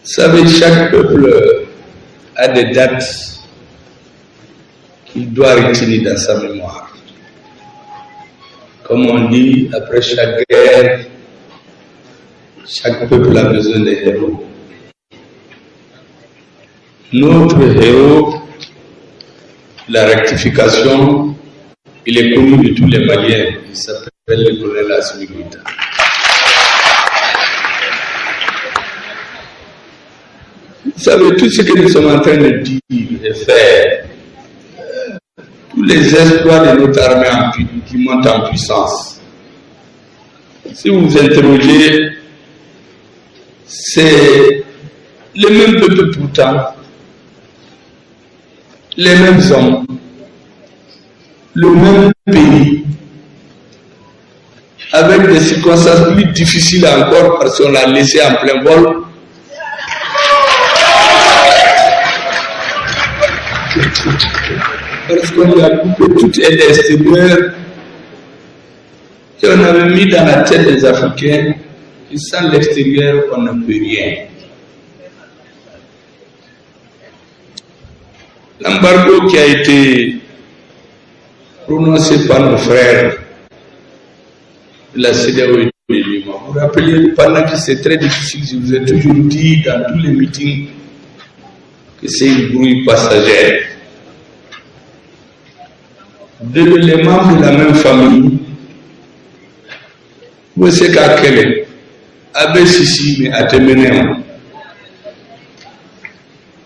savez, chaque peuple a des dates qu'il doit retenir dans sa mémoire. Comme on dit, après chaque guerre, chaque peuple a besoin des héros. Notre héros, la rectification, il est connu de tous les Maliens. Il s'appelle le colonel Assimi Goïta. Vous savez, tout ce que nous sommes en train de dire et faire, tous les exploits de notre armée qui montent en puissance, si vous vous interrogez, c'est les mêmes peuples pourtant, les mêmes hommes, le même pays, avec des circonstances plus difficiles encore parce qu'on l'a laissé en plein vol. Parce qu'on lui a coupé toute aide extérieure et on avait mis dans la tête des Africains que sans l'extérieur, on ne peut rien. L'embargo qui a été prononcé par nos frères de la CEDEAO et de l'UEMOA, vous vous rappelez, pendant que c'est très difficile, je vous ai toujours dit dans tous les meetings que c'est une brouille passagère. Les membres de la même famille, vous savez qu'à quel Abbé Sissi, mais à Temenéon,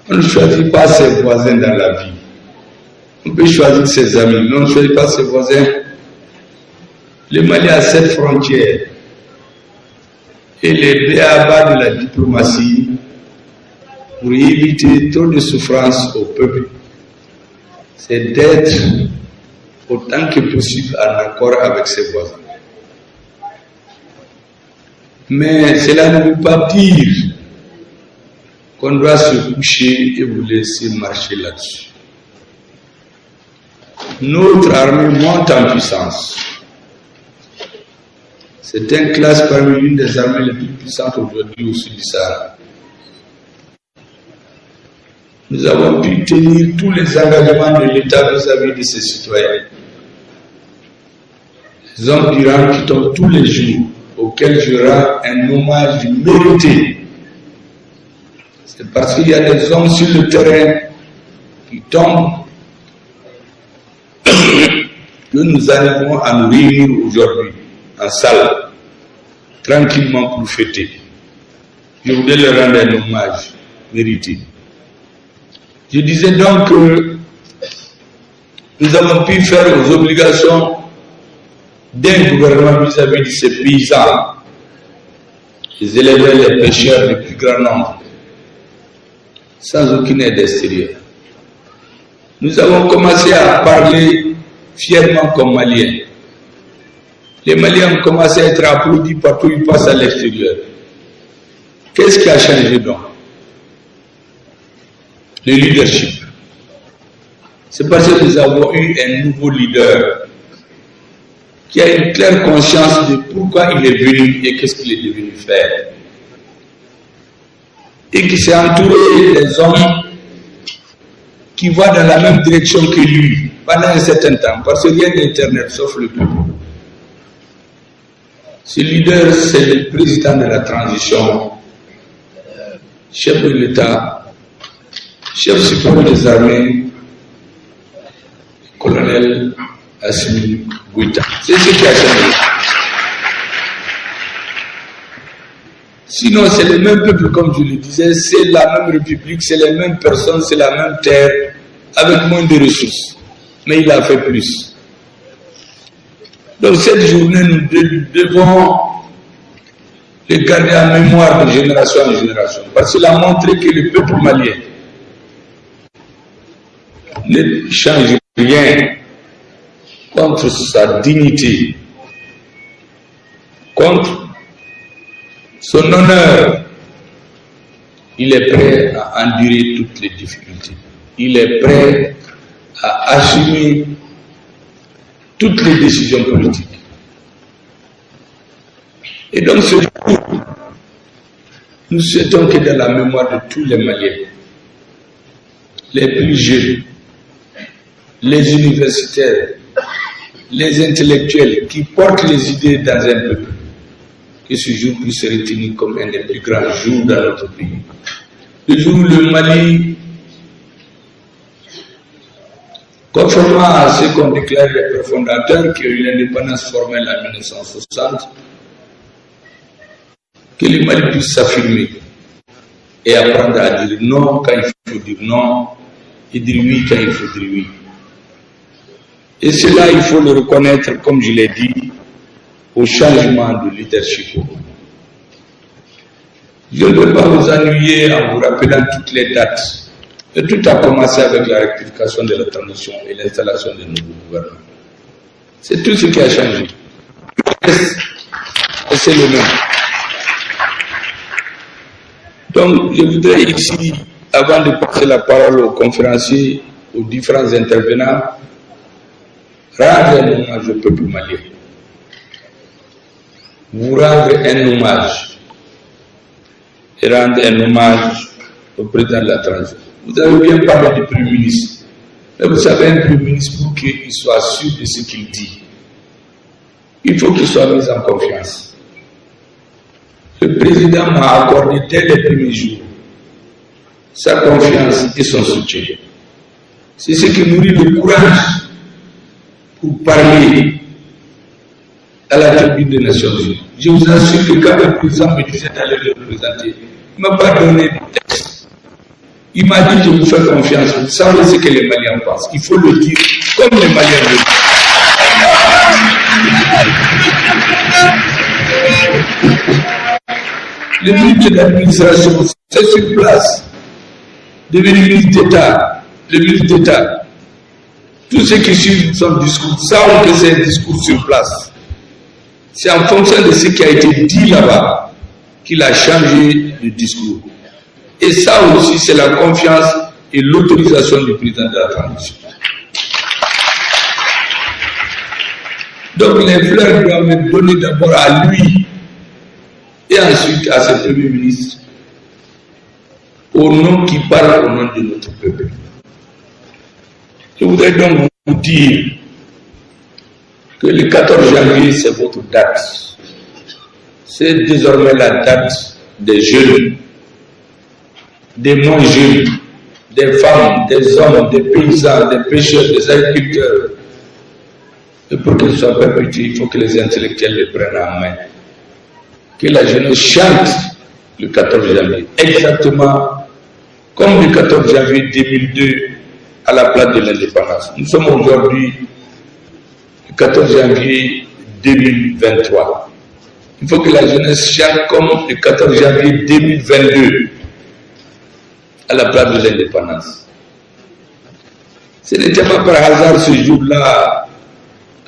on ne choisit pas ses voisins dans la vie. On peut choisir ses amis, mais on ne choisit pas ses voisins. Le Mali a 7 frontières. Et les béabas de la diplomatie, pour éviter trop de souffrance au peuple, c'est d'être autant que possible en accord avec ses voisins. Mais cela ne veut pas dire qu'on doit se coucher et vous laisser marcher là-dessus. Notre armée monte en puissance. C'est une classe parmi l'une des armées les plus puissantes aujourd'hui au sud du Sahara. Nous avons pu tenir tous les engagements de l'État vis-à-vis de ses citoyens. Les hommes d'Iran qui tombent tous les jours, auxquels je rends un hommage mérité. C'est parce qu'il y a des hommes sur le terrain qui tombent que nous arrivons à nous réunir aujourd'hui en salle, tranquillement pour fêter. Je voudrais leur rendre un hommage mérité. Je disais donc que nous avons pu faire aux obligations d'un gouvernement vis-à-vis de ces paysans, les éleveurs, les pêcheurs du plus grand nombre, sans aucune aide extérieure. Nous avons commencé à parler fièrement comme Maliens. Les Maliens ont commencé à être applaudis partout où ils passent à l'extérieur. Qu'est-ce qui a changé donc? Le leadership. C'est parce que nous avons eu un nouveau leader qui a une claire conscience de pourquoi il est venu et qu'est-ce qu'il est devenu faire. Et qui s'est entouré des hommes qui vont dans la même direction que lui pendant un certain temps, parce que rien n'est éternel sauf le peuple. Ce leader, c'est le président de la transition, chef de l'État, chef suprême des armées, colonel Assimi Goïta. C'est ce qui a changé. Sinon, c'est le même peuple, comme je le disais, c'est la même république, c'est les mêmes personnes, c'est la même terre, avec moins de ressources. Mais il a fait plus. Donc cette journée, nous devons le garder en mémoire de génération en génération. Parce qu'il a montré que le peuple malien ne change rien contre sa dignité, contre son honneur. Il est prêt à endurer toutes les difficultés. Il est prêt à assumer toutes les décisions politiques. Et donc ce jour, Nous souhaitons que dans la mémoire de tous les Maliens, les plus jeunes, les universitaires, les intellectuels qui portent les idées dans un peuple, que ce jour puisse se retenir comme un des plus grands jours dans notre pays. Le jour où le Mali, conformément à ce qu'ont déclaré les pères fondateurs qui ont eu l'indépendance formelle en 1960, que le Mali puisse s'affirmer et apprendre à dire non quand il faut dire non et dire oui quand il faut dire oui. Et cela, il faut le reconnaître, comme je l'ai dit, au changement de leadership. Je ne veux pas vous ennuyer en vous rappelant toutes les dates. Et tout a commencé avec la rectification de la transition et l'installation de nouveaux gouvernements. C'est tout ce qui a changé. Et c'est le même. Donc, je voudrais ici, avant de passer la parole aux conférenciers, aux différents intervenants, rendre un hommage au peuple malien. Vous rendre un hommage et rendre un hommage au président de la transition. Vous avez bien parlé du Premier ministre. Mais vous savez, un Premier ministre, pour qu'il soit sûr de ce qu'il dit, il faut qu'il soit mis en confiance. Le président m'a accordé dès les premiers jours sa confiance et son soutien. C'est ce qui nourrit le courage pour parler à la tribune des Nations Unies. Je vous assure que quand le président me disait d'aller le représenter, il ne m'a pas donné de texte. Il m'a dit, je vous fais confiance, vous savez ce que les Maliens pensent. Il faut le dire comme les Maliens le disent. Le ministre de l'administration, c'est sur place. Devenu ministre d'État, le ministre d'État. Tous ceux qui suivent son discours savent que c'est un discours sur place. C'est en fonction de ce qui a été dit là-bas qu'il a changé de discours. Et ça aussi, c'est la confiance et l'autorisation du président de la transition. Donc les fleurs doivent être données d'abord à lui et ensuite à ce Premier ministre, au nom qui parle au nom de notre peuple. Je voudrais donc vous dire que le 14 janvier, c'est votre date. C'est désormais la date des jeunes, des moins jeunes, des femmes, des hommes, des paysans, des pêcheurs, des agriculteurs. Et pour qu'elle soit perpétuée, il faut que les intellectuels les prennent en main. Que la jeunesse chante le 14 janvier, exactement comme le 14 janvier 2002 à la place de l'indépendance. Nous sommes aujourd'hui le 14 janvier 2023. Il faut que la jeunesse chante comme le 14 janvier 2022 à la place de l'indépendance. Ce n'était pas par hasard ce jour-là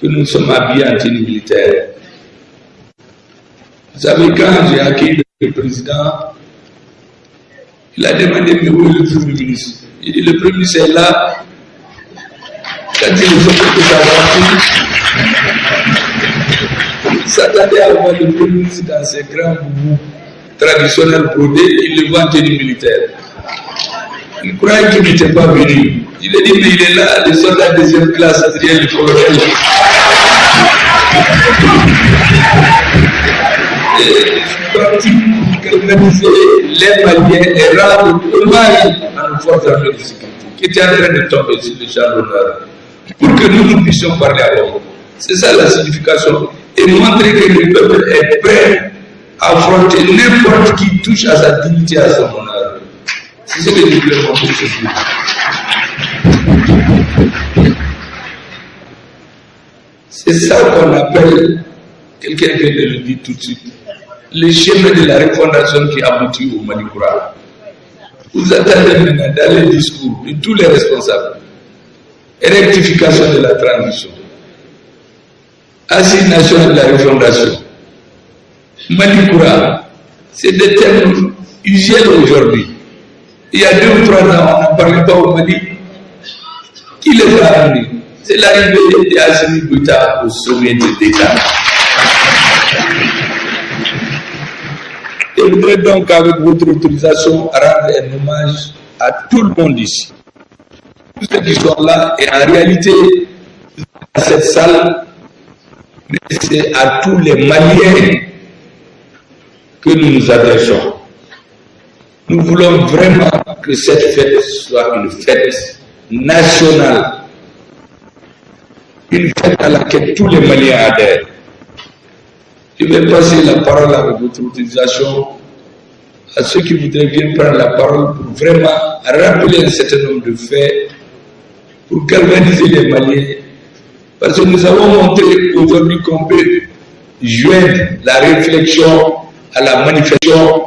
que nous sommes habillés en tenue militaire. Vous savez, quand j'ai accueilli le président, il a demandé mais où est le Premier ministre? Il dit le Premier ministre est là. Quand il est sorti de sa voiture, il s'attendait à voir le Premier ministre dans ses grands boubous traditionnels brodés, il le voit en tenue militaire. Il croyait qu'il n'était pas venu. Il a dit mais il est là, le soldat de deuxième classe, Adrien le colonel. Je suis parti pour organiser les Maliens et rendre hommage à nos forces armées de sécurité qui étaient en train de tomber sur le champ d'honneur pour que nous puissions parler à l'homme. C'est ça la signification. Et montrer que le peuple est prêt à affronter n'importe qui touche à sa dignité, à son honneur. C'est ce que je voulais montrer ce jour. C'est ça qu'on appelle, quelqu'un vient de le dire tout de suite, le chemin de la refondation qui aboutit au Manikoura. Vous attendez maintenant dans les discours de tous les responsables, rectification de la transition, assise nationale de la refondation, Manikoura, c'est des termes usuels aujourd'hui. Il y a 2 ou 3 ans, on n'en parlait pas au Mali. Qui les a amenés? C'est l'arrivée d'Assimi Goïta au sommet de l'État. Je voudrais donc, avec votre autorisation, rendre un hommage à tout le monde ici. Tous ceux qui sont là, et en réalité, à cette salle, c'est à tous les Maliens que nous nous adressons. Nous voulons vraiment que cette fête soit une fête nationale, une fête à laquelle tous les Maliens adhèrent. Je vais passer la parole avec votre autorisation à ceux qui voudraient bien prendre la parole pour vraiment rappeler un certain nombre de faits, pour galvaniser les Maliens. Parce que nous avons montré aujourd'hui qu'on peut joindre la réflexion à la manifestation,